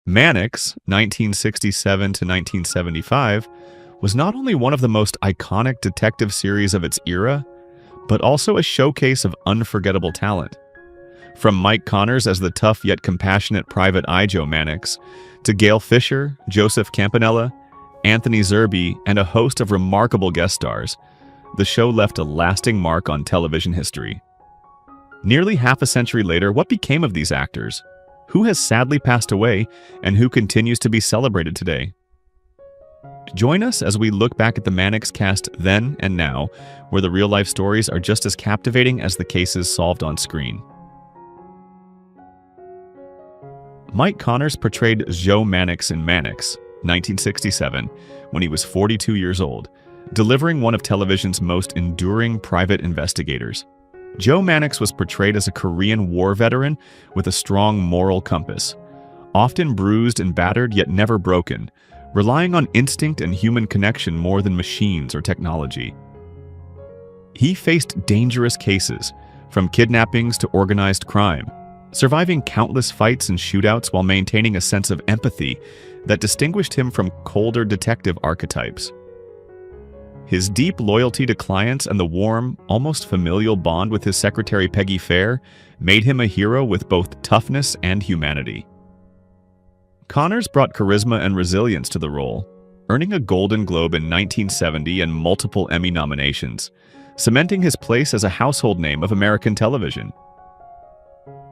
MANNIX, 1967 to 1975, was not only one of the most iconic detective series of its era, but also a showcase of unforgettable talent. From Mike Connors as the tough yet compassionate Private Eye Joe MANNIX, to Gail Fisher, Joseph Campanella, Anthony Zerbe, and a host of remarkable guest stars, the show left a lasting mark on television history. Nearly half a century later, what became of these actors? Who has sadly passed away, and who continues to be celebrated today? Join us as we look back at the MANNIX cast then and now, where the real-life stories are just as captivating as the cases solved on screen. Mike Connors portrayed Joe MANNIX in MANNIX, 1967, when he was 42 years old, delivering one of television's most enduring private investigators. Joe MANNIX was portrayed as a Korean War veteran with a strong moral compass, often bruised and battered yet never broken, relying on instinct and human connection more than machines or technology. He faced dangerous cases, from kidnappings to organized crime, surviving countless fights and shootouts while maintaining a sense of empathy that distinguished him from colder detective archetypes. His deep loyalty to clients and the warm, almost familial bond with his secretary Peggy Fair made him a hero with both toughness and humanity. Connors brought charisma and resilience to the role, earning a Golden Globe in 1970 and multiple Emmy nominations, cementing his place as a household name of American television.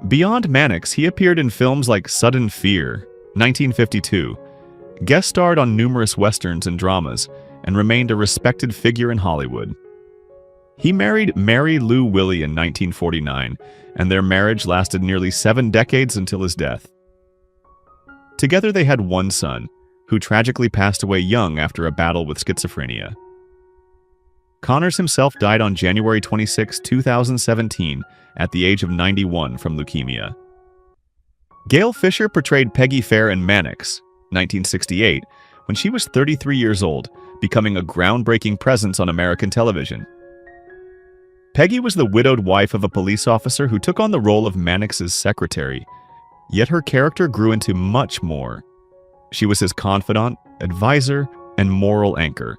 Beyond MANNIX, he appeared in films like Sudden Fear, 1952, guest starred on numerous westerns and dramas, and remained a respected figure in Hollywood. He married Mary Lou Willie in 1949, and their marriage lasted nearly 7 decades until his death. Together they had one son, who tragically passed away young after a battle with schizophrenia. Connors himself died on January 26, 2017, at the age of 91 from leukemia. Gail Fisher portrayed Peggy Fair in MANNIX, 1968, when she was 33 years old, becoming a groundbreaking presence on American television. Peggy was the widowed wife of a police officer who took on the role of MANNIX's secretary, yet her character grew into much more. She was his confidant, advisor, and moral anchor,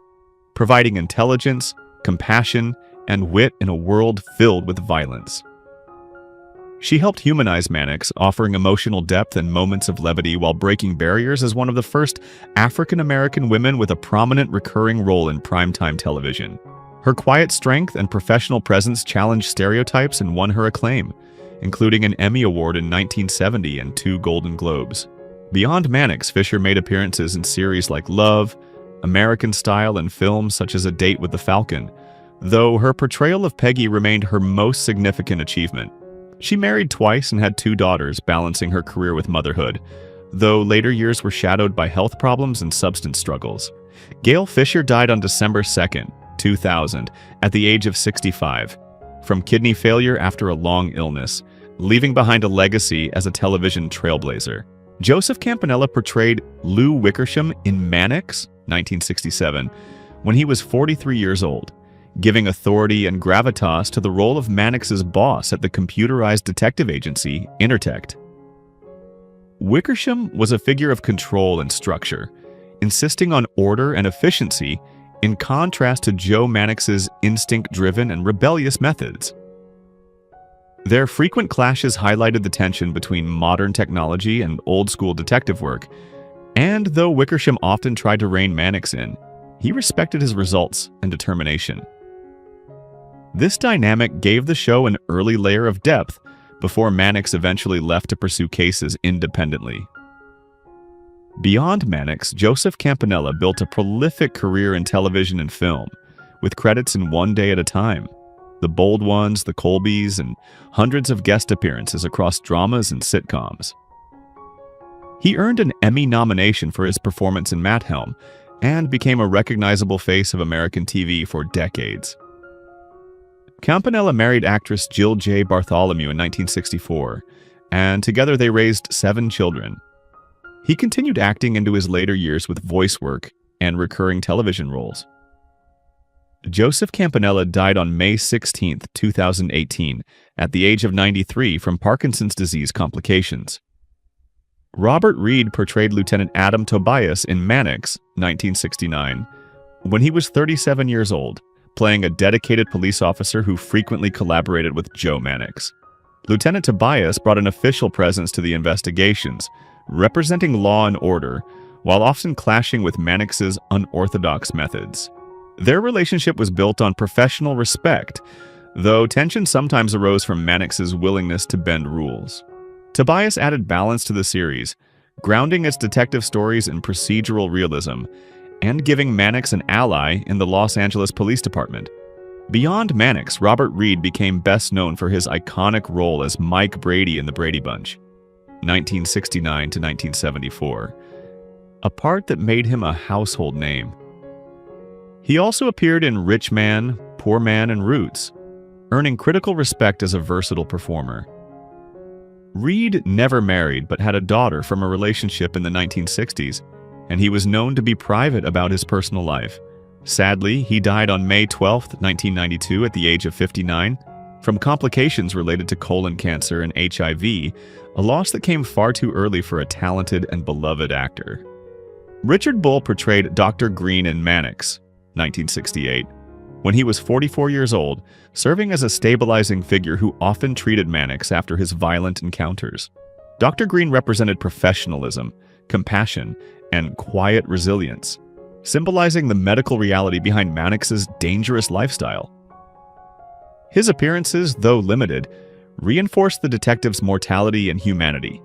providing intelligence, compassion, and wit in a world filled with violence. She helped humanize MANNIX, offering emotional depth and moments of levity while breaking barriers as one of the first African-American women with a prominent recurring role in primetime television. Her quiet strength and professional presence challenged stereotypes and won her acclaim, including an Emmy Award in 1970 and 2 Golden Globes. Beyond MANNIX, Fisher made appearances in series like Love, American Style, and films such as A Date with the Falcon, though her portrayal of Peggy remained her most significant achievement. She married twice and had 2 daughters, balancing her career with motherhood, though later years were shadowed by health problems and substance struggles. Gail Fisher died on December 2, 2000, at the age of 65, from kidney failure after a long illness, leaving behind a legacy as a television trailblazer. Joseph Campanella portrayed Lou Wickersham in MANNIX, 1967, when he was 43 years old, giving authority and gravitas to the role of MANNIX's boss at the computerized detective agency, Intertect. Wickersham was a figure of control and structure, insisting on order and efficiency in contrast to Joe MANNIX's instinct-driven and rebellious methods. Their frequent clashes highlighted the tension between modern technology and old-school detective work, and though Wickersham often tried to rein MANNIX in, he respected his results and determination. This dynamic gave the show an early layer of depth before MANNIX eventually left to pursue cases independently. Beyond MANNIX, Joseph Campanella built a prolific career in television and film, with credits in One Day at a Time, The Bold Ones, The Colbys, and hundreds of guest appearances across dramas and sitcoms. He earned an Emmy nomination for his performance in Matt Helm and became a recognizable face of American TV for decades. Campanella married actress Jill J. Bartholomew in 1964, and together they raised 7 children. He continued acting into his later years with voice work and recurring television roles. Joseph Campanella died on May 16, 2018, at the age of 93 from Parkinson's disease complications. Robert Reed portrayed Lieutenant Adam Tobias in MANNIX, 1969, when he was 37 years old, playing a dedicated police officer who frequently collaborated with Joe Mannix. Lieutenant Tobias brought an official presence to the investigations, representing law and order, while often clashing with Mannix's unorthodox methods. Their relationship was built on professional respect, though tension sometimes arose from Mannix's willingness to bend rules. Tobias added balance to the series, grounding its detective stories in procedural realism, and giving Mannix an ally in the Los Angeles Police Department. Beyond Mannix, Robert Reed became best known for his iconic role as Mike Brady in The Brady Bunch, 1969 to 1974, a part that made him a household name. He also appeared in Rich Man, Poor Man, and Roots, earning critical respect as a versatile performer. Reed never married but had a daughter from a relationship in the 1960s, and he was known to be private about his personal life. Sadly, he died on May 12, 1992 at the age of 59 from complications related to colon cancer and HIV, a loss that came far too early for a talented and beloved actor. Richard Bull portrayed Dr. Green in MANNIX, 1968, when he was 44 years old, serving as a stabilizing figure who often treated Mannix after his violent encounters. Dr. Green represented professionalism, compassion, and quiet resilience, symbolizing the medical reality behind Mannix's dangerous lifestyle. His appearances, though limited, reinforced the detective's mortality and humanity,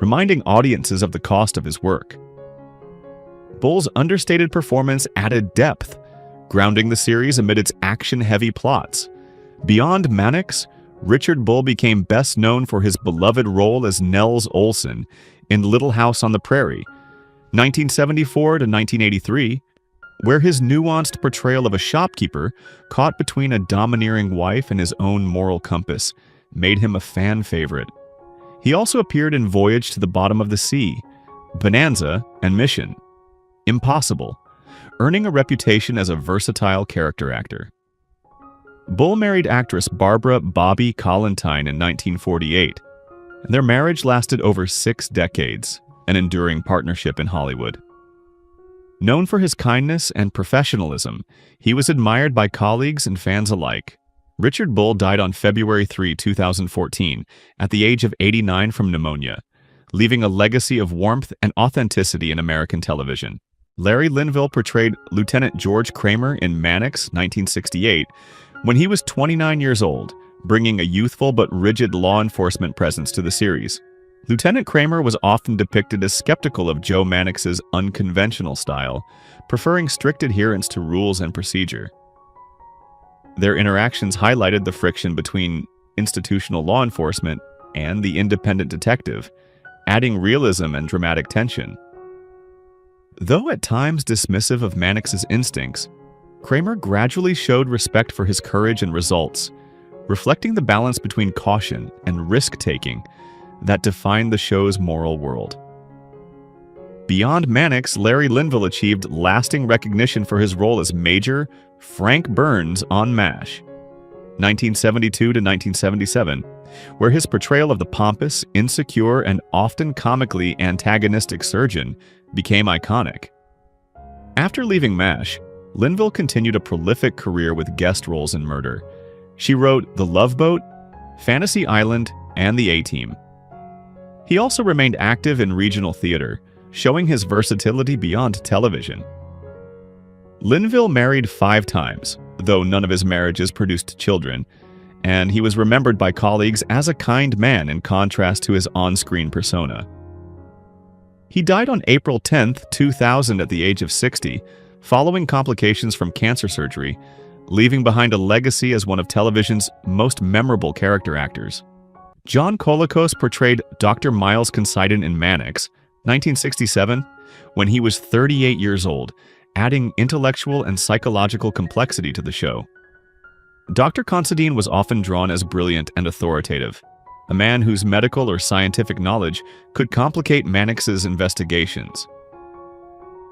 reminding audiences of the cost of his work. Bull's understated performance added depth, grounding the series amid its action-heavy plots. Beyond Mannix, Richard Bull became best known for his beloved role as Nels Olson in Little House on the Prairie, 1974 to 1983, where his nuanced portrayal of a shopkeeper caught between a domineering wife and his own moral compass made him a fan favorite. He also appeared in Voyage to the Bottom of the Sea, Bonanza, and Mission Impossible, earning a reputation as a versatile character actor. Bull married actress Barbara "Bobby" Collentine in 1948, and their marriage lasted over 6 decades, an enduring partnership in Hollywood. Known for his kindness and professionalism, he was admired by colleagues and fans alike. Richard Bull died on February 3, 2014, at the age of 89 from pneumonia, leaving a legacy of warmth and authenticity in American television. Larry Linville portrayed Lieutenant George Kramer in MANNIX, 1968, when he was 29 years old, bringing a youthful but rigid law enforcement presence to the series. Lieutenant Kramer was often depicted as skeptical of Joe Mannix's unconventional style, preferring strict adherence to rules and procedure. Their interactions highlighted the friction between institutional law enforcement and the independent detective, adding realism and dramatic tension. Though at times dismissive of Mannix's instincts, Kramer gradually showed respect for his courage and results, reflecting the balance between caution and risk-taking that defined the show's moral world. Beyond Mannix, Larry Linville achieved lasting recognition for his role as Major Frank Burns on MASH, 1972 to 1977, where his portrayal of the pompous, insecure, and often comically antagonistic surgeon became iconic. After leaving MASH, Linville continued a prolific career with guest roles in Murder. She wrote The Love Boat, Fantasy Island, and The A-Team. He also remained active in regional theater, showing his versatility beyond television. Linville married 5 times, though none of his marriages produced children, and he was remembered by colleagues as a kind man in contrast to his on-screen persona. He died on April 10, 2000 at the age of 60, following complications from cancer surgery, leaving behind a legacy as one of television's most memorable character actors. John Colicos portrayed Dr. Miles Considine in MANNIX, 1967, when he was 38 years old, adding intellectual and psychological complexity to the show. Dr. Considine was often drawn as brilliant and authoritative, a man whose medical or scientific knowledge could complicate Mannix's investigations.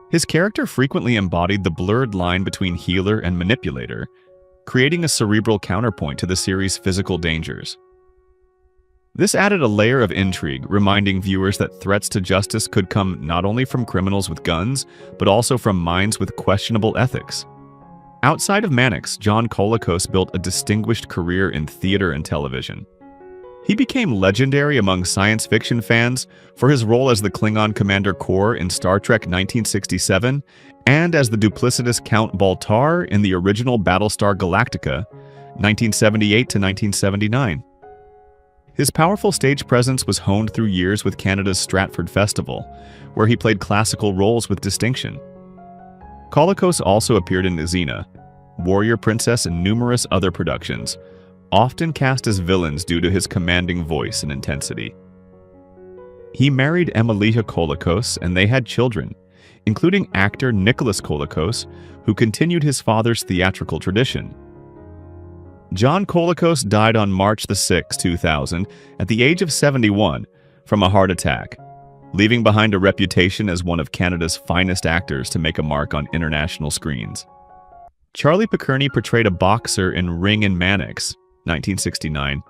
His character frequently embodied the blurred line between healer and manipulator, creating a cerebral counterpoint to the series' physical dangers. This added a layer of intrigue, reminding viewers that threats to justice could come not only from criminals with guns, but also from minds with questionable ethics. Outside of MANNIX, John Colicos built a distinguished career in theater and television. He became legendary among science fiction fans for his role as the Klingon Commander Kor in Star Trek 1967 and as the duplicitous Count Baltar in the original Battlestar Galactica, 1978 to 1979. His powerful stage presence was honed through years with Canada's Stratford Festival, where he played classical roles with distinction. Colicos also appeared in Xena, Warrior Princess, and numerous other productions, often cast as villains due to his commanding voice and intensity. He married Emilia Colicos, and they had children, including actor Nicholas Colicos, who continued his father's theatrical tradition. John Colicos died on March 6, 2000, at the age of 71, from a heart attack, leaving behind a reputation as one of Canada's finest actors to make a mark on international screens. Charlie Pickerney portrayed a boxer in Ring and MANNIX, 1969,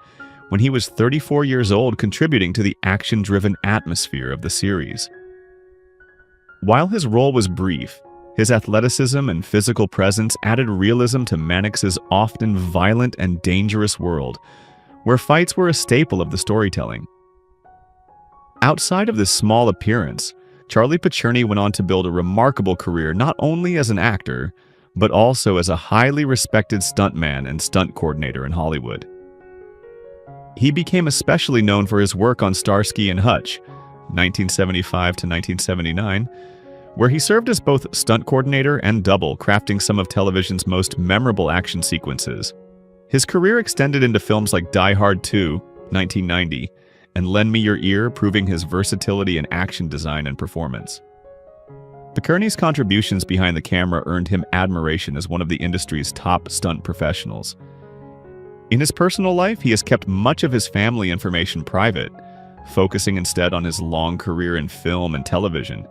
when he was 34 years old, contributing to the action-driven atmosphere of the series. While his role was brief, his athleticism and physical presence added realism to MANNIX's often violent and dangerous world, where fights were a staple of the storytelling. Outside of this small appearance, Charlie Pickerney went on to build a remarkable career not only as an actor, but also as a highly respected stuntman and stunt coordinator in Hollywood. He became especially known for his work on Starsky and Hutch, 1975 to 1979, where he served as both stunt coordinator and double, crafting some of television's most memorable action sequences. His career extended into films like Die Hard 2, 1990, and Lend Me Your Ear, proving his versatility in action design and performance. Pickerney's contributions behind the camera earned him admiration as one of the industry's top stunt professionals. In his personal life, he has kept much of his family information private, focusing instead on his long career in film and television.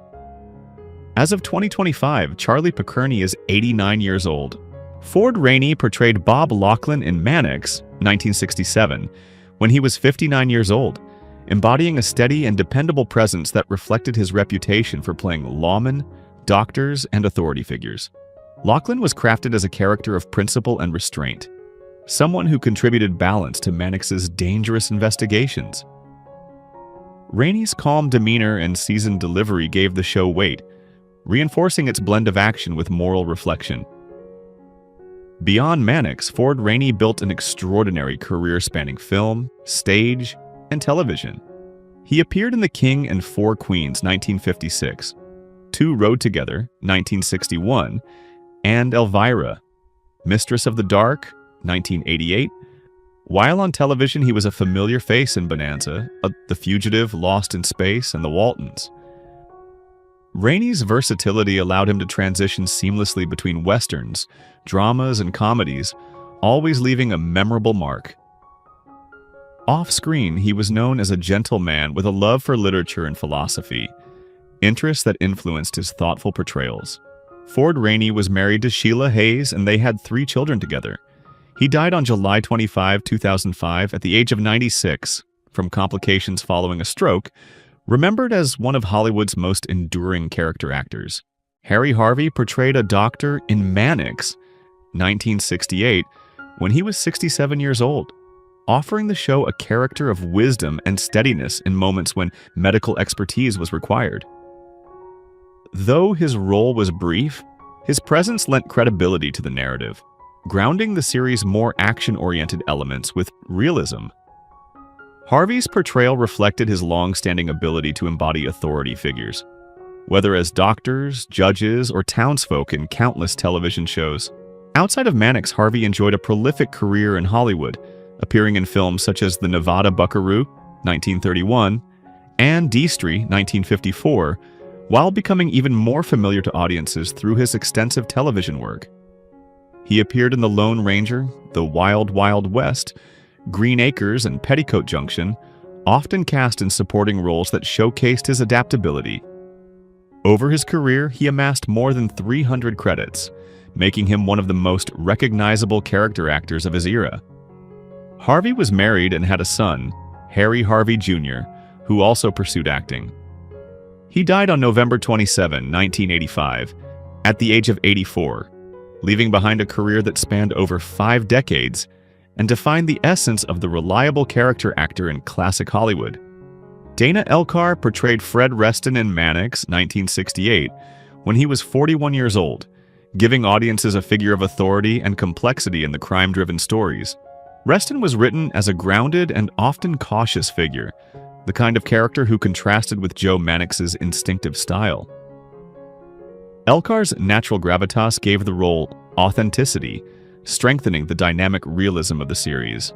As of 2025, Charlie Pickerney is 89 years old. Ford Rainey portrayed Bob Laughlin in MANNIX, 1967, when he was 59 years old, embodying a steady and dependable presence that reflected his reputation for playing lawmen, doctors, and authority figures. Laughlin was crafted as a character of principle and restraint, someone who contributed balance to MANNIX's dangerous investigations. Rainey's calm demeanor and seasoned delivery gave the show weight, reinforcing its blend of action with moral reflection. Beyond MANNIX, Ford Rainey built an extraordinary career spanning film, stage, and television. He appeared in The King and Four Queens, 1956, Two Rode Together, 1961, and Elvira, Mistress of the Dark, 1988. While on television, he was a familiar face in Bonanza, The Fugitive, Lost in Space, and The Waltons. Rainey's versatility allowed him to transition seamlessly between westerns, dramas, and comedies, always leaving a memorable mark. Off-screen, he was known as a gentle man with a love for literature and philosophy, interests that influenced his thoughtful portrayals. Ford Rainey was married to Sheila Hayes, and they had 3 children together. He died on July 25, 2005, at the age of 96, from complications following a stroke, remembered as one of Hollywood's most enduring character actors. Harry Harvey portrayed a doctor in MANNIX, 1968, when he was 67 years old, offering the show a character of wisdom and steadiness in moments when medical expertise was required. Though his role was brief, his presence lent credibility to the narrative, grounding the series' more action-oriented elements with realism. Harvey's portrayal reflected his long-standing ability to embody authority figures, whether as doctors, judges, or townsfolk in countless television shows. Outside of MANNIX, Harvey enjoyed a prolific career in Hollywood, appearing in films such as The Nevada Buckaroo, 1931, and Deestry, 1954, while becoming even more familiar to audiences through his extensive television work. He appeared in The Lone Ranger, The Wild Wild West, Green Acres, and Petticoat Junction, often cast in supporting roles that showcased his adaptability. Over his career, he amassed more than 300 credits, making him one of the most recognizable character actors of his era. Harvey was married and had a son, Harry Harvey Jr., who also pursued acting. He died on November 27, 1985, at the age of 84, leaving behind a career that spanned over 5 decades and defined the essence of the reliable character actor in classic Hollywood. Dana Elcar portrayed Fred Reston in MANNIX, 1968, when he was 41 years old, giving audiences a figure of authority and complexity in the crime-driven stories. Reston was written as a grounded and often cautious figure, the kind of character who contrasted with Joe Mannix's instinctive style. Elcar's natural gravitas gave the role authenticity, strengthening the dynamic realism of the series.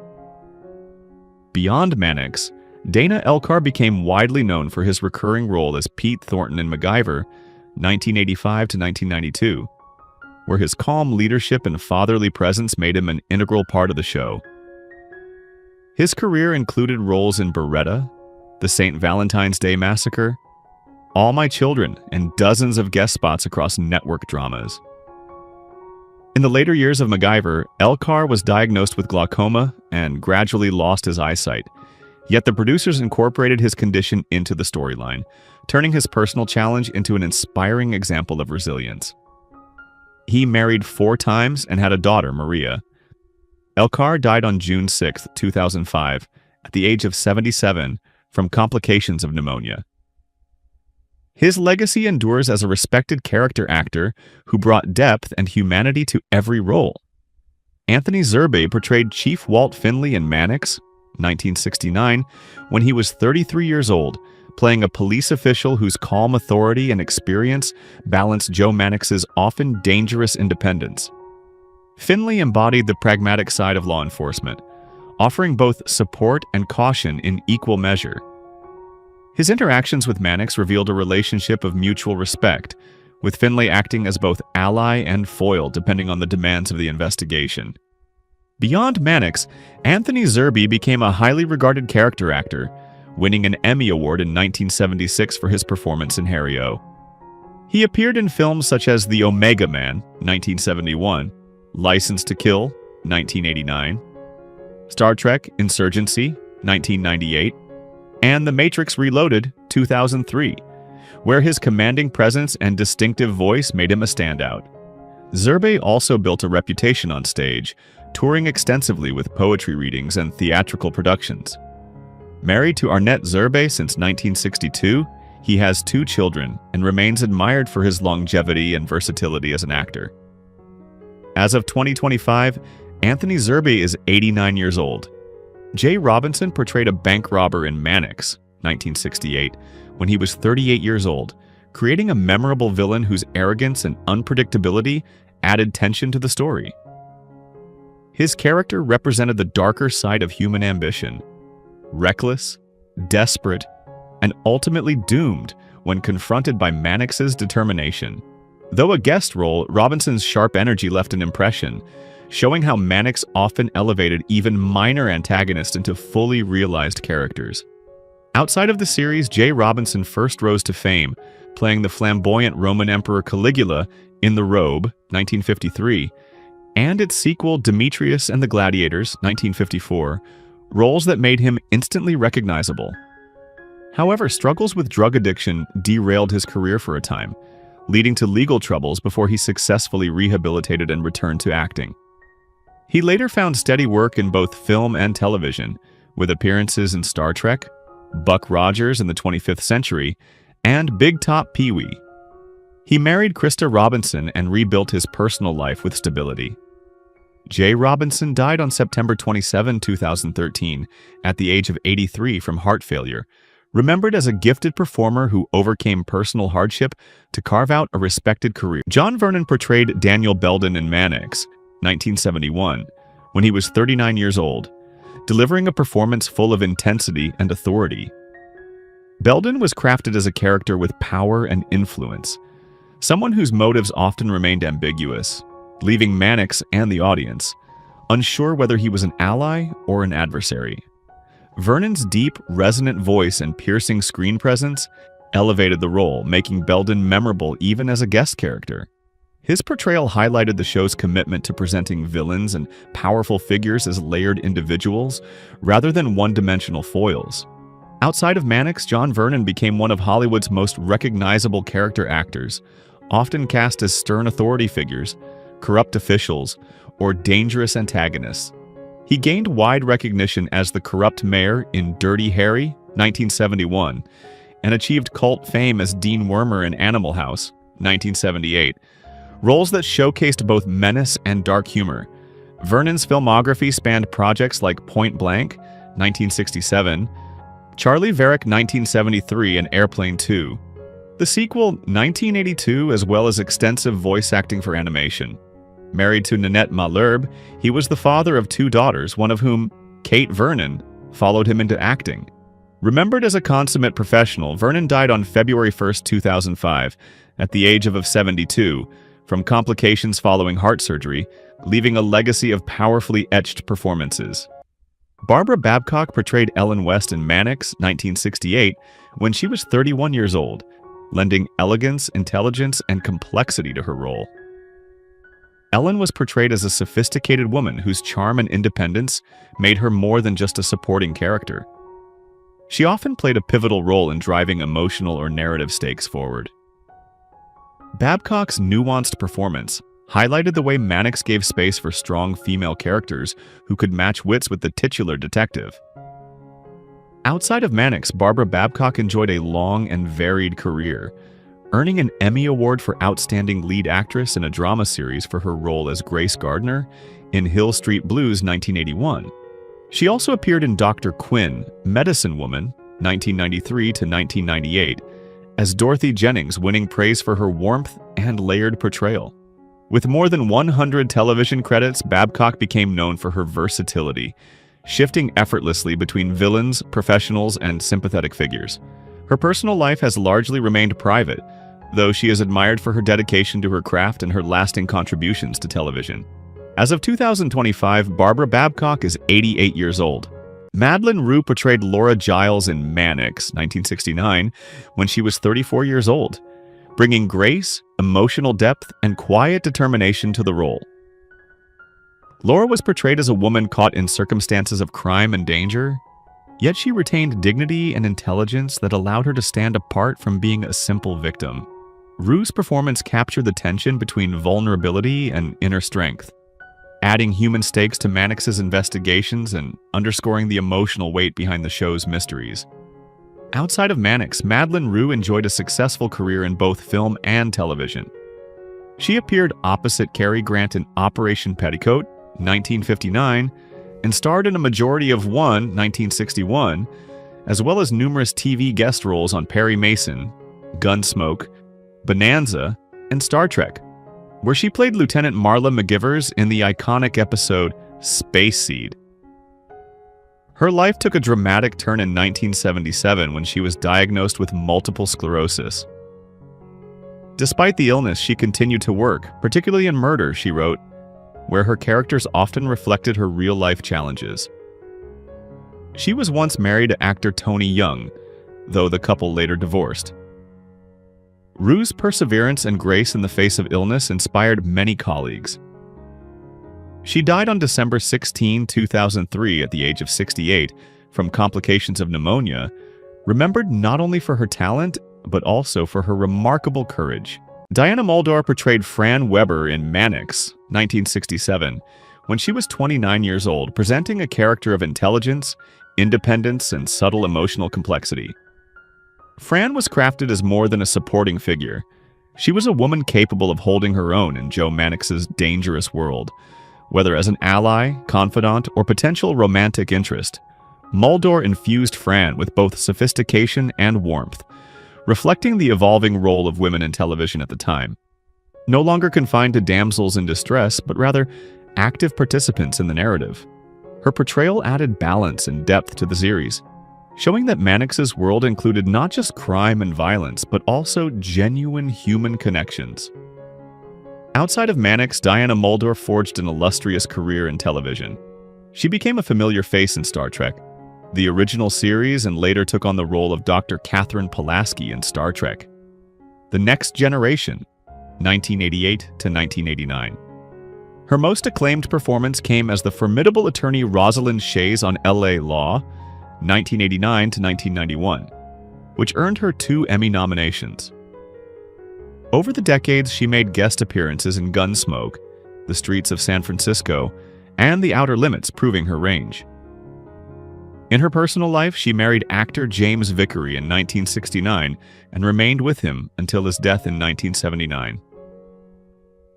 Beyond MANNIX, Dana Elcar became widely known for his recurring role as Pete Thornton in MacGyver, 1985 to 1992, where his calm leadership and fatherly presence made him an integral part of the show. His career included roles in Beretta, The St. Valentine's Day Massacre, All My Children, and dozens of guest spots across network dramas. In the later years of MacGyver, Elcar was diagnosed with glaucoma and gradually lost his eyesight, yet the producers incorporated his condition into the storyline, turning his personal challenge into an inspiring example of resilience. He married 4 times and had a daughter, Maria. Elcar died on June 6, 2005, at the age of 77 from complications of pneumonia. His legacy endures as a respected character actor who brought depth and humanity to every role. Anthony Zerbe portrayed Chief Walt Finley in MANNIX, 1969, when he was 33 years old, playing a police official whose calm authority and experience balanced Joe Mannix's often dangerous independence. Finley embodied the pragmatic side of law enforcement, offering both support and caution in equal measure. His interactions with Mannix revealed a relationship of mutual respect, with Finley acting as both ally and foil depending on the demands of the investigation. Beyond MANNIX, Anthony Zerbe became a highly regarded character actor, winning an Emmy Award in 1976 for his performance in Harry O. He appeared in films such as The Omega Man, 1971, License to Kill, 1989, Star Trek Insurgency, 1998, and The Matrix Reloaded, 2003, where his commanding presence and distinctive voice made him a standout. Zerbe also built a reputation on stage, touring extensively with poetry readings and theatrical productions. Married to Arnett Zerbe since 1962, he has 2 children and remains admired for his longevity and versatility as an actor. As of 2025, Anthony Zerbe is 89 years old. Jay Robinson portrayed a bank robber in MANNIX, 1968, when he was 38 years old, creating a memorable villain whose arrogance and unpredictability added tension to the story. His character represented the darker side of human ambition, reckless, desperate, and ultimately doomed when confronted by Mannix's determination. Though a guest role, Robinson's sharp energy left an impression, showing how Mannix often elevated even minor antagonists into fully realized characters. Outside of the series, Jay Robinson first rose to fame, playing the flamboyant Roman Emperor Caligula in The Robe, 1953, and its sequel Demetrius and the Gladiators, 1954, roles that made him instantly recognizable. However, struggles with drug addiction derailed his career for a time, leading to legal troubles before he successfully rehabilitated and returned to acting. He later found steady work in both film and television, with appearances in Star Trek, Buck Rogers in the 25th Century, and Big Top Pee-wee. He married Krista Robinson and rebuilt his personal life with stability. Jay Robinson died on September 27, 2013, at the age of 83 from heart failure, remembered as a gifted performer who overcame personal hardship to carve out a respected career. John Vernon portrayed Daniel Belden in MANNIX, 1971, when he was 39 years old, delivering a performance full of intensity and authority. Belden was crafted as a character with power and influence, someone whose motives often remained ambiguous, leaving MANNIX and the audience unsure whether he was an ally or an adversary. Vernon's deep, resonant voice and piercing screen presence elevated the role, making Belden memorable even as a guest character. His portrayal highlighted the show's commitment to presenting villains and powerful figures as layered individuals rather than one-dimensional foils. Outside of Mannix, John Vernon became one of Hollywood's most recognizable character actors, often cast as stern authority figures, corrupt officials, or dangerous antagonists. He gained wide recognition as the corrupt mayor in Dirty Harry, 1971, and achieved cult fame as Dean Wormer in Animal House, 1978, roles that showcased both menace and dark humor. Vernon's filmography spanned projects like Point Blank, 1967, Charlie Varick, 1973, and Airplane 2. The sequel, 1982, as well as extensive voice acting for animation. Married to Nanette Malherbe, he was the father of 2 daughters, one of whom, Kate Vernon, followed him into acting. Remembered as a consummate professional, Vernon died on February 1, 2005, at the age of 72, from complications following heart surgery, leaving a legacy of powerfully etched performances. Barbara Babcock portrayed Ellen West in Mannix, 1968, when she was 31 years old, lending elegance, intelligence, and complexity to her role. Ellen was portrayed as a sophisticated woman whose charm and independence made her more than just a supporting character. She often played a pivotal role in driving emotional or narrative stakes forward. Babcock's nuanced performance highlighted the way Mannix gave space for strong female characters who could match wits with the titular detective. Outside of Mannix, Barbara Babcock enjoyed a long and varied career, earning an Emmy Award for Outstanding Lead Actress in a Drama Series for her role as Grace Gardner in Hill Street Blues, 1981. She also appeared in Dr. Quinn, Medicine Woman, 1993 to 1998, as Dorothy Jennings, winning praise for her warmth and layered portrayal. With more than 100 television credits, Babcock became known for her versatility, shifting effortlessly between villains, professionals, and sympathetic figures. Her personal life has largely remained private, though she is admired for her dedication to her craft and her lasting contributions to television. As of 2025, Barbara Babcock is 88 years old. Madeleine Roux portrayed Laura Giles in Mannix, 1969, when she was 34 years old, bringing grace, emotional depth, and quiet determination to the role. Laura was portrayed as a woman caught in circumstances of crime and danger, yet she retained dignity and intelligence that allowed her to stand apart from being a simple victim. Roux's performance captured the tension between vulnerability and inner strength, adding human stakes to Mannix's investigations and underscoring the emotional weight behind the show's mysteries. Outside of Mannix, Madeleine Roux enjoyed a successful career in both film and television. She appeared opposite Cary Grant in Operation Petticoat, 1959, and starred in a majority of One, 1961, as well as numerous TV guest roles on Perry Mason, Gunsmoke, Bonanza, and Star Trek, where she played Lieutenant Marla McGivers in the iconic episode Space Seed. Her life took a dramatic turn in 1977 when she was diagnosed with multiple sclerosis. Despite the illness, she continued to work, particularly in Murder, she wrote, where her characters often reflected her real-life challenges. She was once married to actor Tony Young, though the couple later divorced. Roux's perseverance and grace in the face of illness inspired many colleagues. She died on December 16, 2003 at the age of 68 from complications of pneumonia, remembered not only for her talent, but also for her remarkable courage. Diana Muldaur portrayed Fran Weber in Mannix, 1967, when she was 29 years old, presenting a character of intelligence, independence, and subtle emotional complexity. Fran was crafted as more than a supporting figure. She was a woman capable of holding her own in Joe Mannix's dangerous world, whether as an ally, confidant, or potential romantic interest. Muldaur infused Fran with both sophistication and warmth, reflecting the evolving role of women in television at the time. No longer confined to damsels in distress, but rather active participants in the narrative. Her portrayal added balance and depth to the series, showing that Mannix's world included not just crime and violence, but also genuine human connections. Outside of Mannix, Diana Muldaur forged an illustrious career in television. She became a familiar face in Star Trek, the original series, and later took on the role of Dr. Catherine Pulaski in Star Trek: The Next Generation, 1988 to 1989. Her most acclaimed performance came as the formidable attorney Rosalind Shays on L.A. Law, 1989 to 1991, which earned her 2 Emmy nominations. Over the decades, she made guest appearances in Gunsmoke, The Streets of San Francisco, and The Outer Limits, proving her range. In her personal life, she married actor James Vickery in 1969 and remained with him until his death in 1979.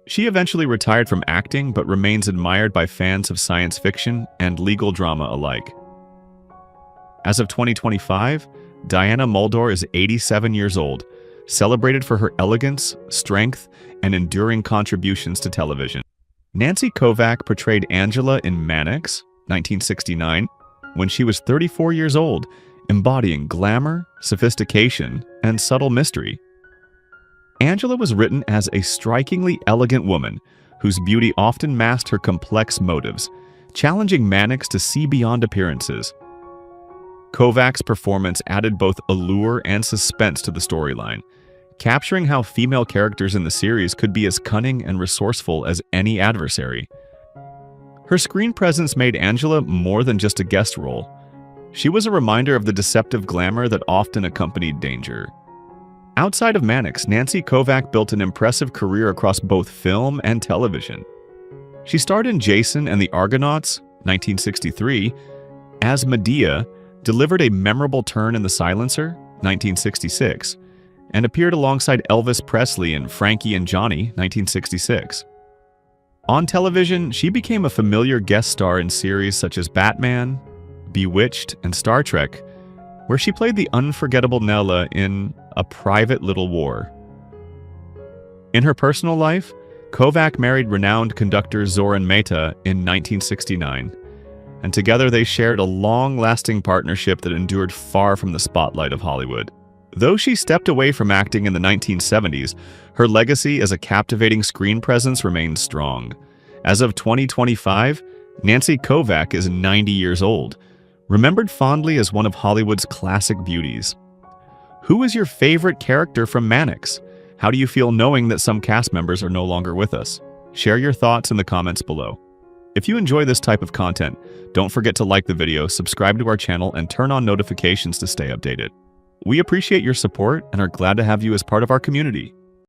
She eventually retired from acting but remains admired by fans of science fiction and legal drama alike. As of 2025, Diana Muldaur is 87 years old, celebrated for her elegance, strength, and enduring contributions to television. Nancy Kovac portrayed Angela in MANNIX, 1969, when she was 34 years old, embodying glamour, sophistication, and subtle mystery. Angela was written as a strikingly elegant woman whose beauty often masked her complex motives, challenging MANNIX to see beyond appearances. Kovac's performance added both allure and suspense to the storyline, capturing how female characters in the series could be as cunning and resourceful as any adversary. Her screen presence made Angela more than just a guest role. She was a reminder of the deceptive glamour that often accompanied danger. Outside of MANNIX, Nancy Kovac built an impressive career across both film and television. She starred in Jason and the Argonauts, 1963, as Medea, delivered a memorable turn in The Silencer, 1966, and appeared alongside Elvis Presley in Frankie and Johnny, 1966. On television, she became a familiar guest star in series such as Batman, Bewitched, and Star Trek, where she played the unforgettable Nella in A Private Little War. In her personal life, Kovac married renowned conductor Zoran Mehta in 1969, and together they shared a long-lasting partnership that endured far from the spotlight of Hollywood. Though she stepped away from acting in the 1970s, her legacy as a captivating screen presence remains strong. As of 2025, Nancy Kovac is 90 years old, remembered fondly as one of Hollywood's classic beauties. Who is your favorite character from MANNIX? How do you feel knowing that some cast members are no longer with us? Share your thoughts in the comments below. If you enjoy this type of content, don't forget to like the video, subscribe to our channel, and turn on notifications to stay updated. We appreciate your support and are glad to have you as part of our community.